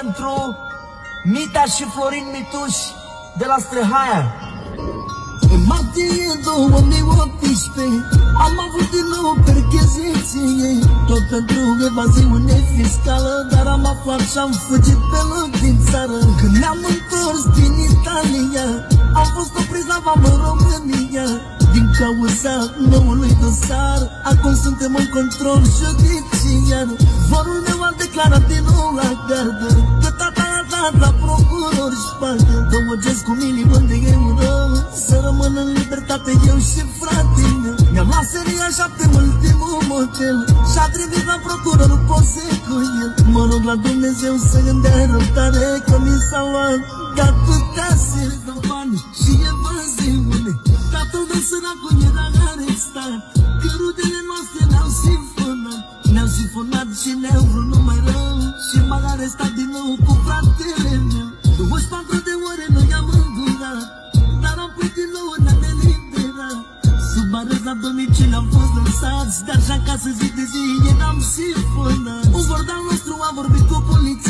pentru Mita și Florin Mituș de la Străhaia. În martie 2018 am avut din nou percheziție, tot pentru evaziune fiscală, dar am aflat și-am fugit pe loc din țară. Când ne-am întors din Italia, am fost oprit la vamă în România din cauza noului dosar. Acum suntem în control judiciar. Vorul meu a declarat din nou la gardă, că tata a dat la procuror șpagă 20 cu milion de euro să rămân în libertate eu și fratele meu. Mi-am luat seria 7 în ultimul motel și-a trimis la procurorul poze cu el. Mă rog la Dumnezeu să-mi dea răbdare, că mi s-a luat de atâtea seri de bani și evaziune. Tatăl meu săracul era arestat, că rudele noastre ne-au sifonat. Ne-au sifonat și ne-au vrut numai rău și m-a arestat din nou cu fratele meu. 24 de ore noi am îndurat, dar am pus din nou ne-am eliberat. Sub arest la domiciliu am fost lăsați, dar și acasă zi de zi eram sifonat. Un vordan nostru a vorbit cu poliția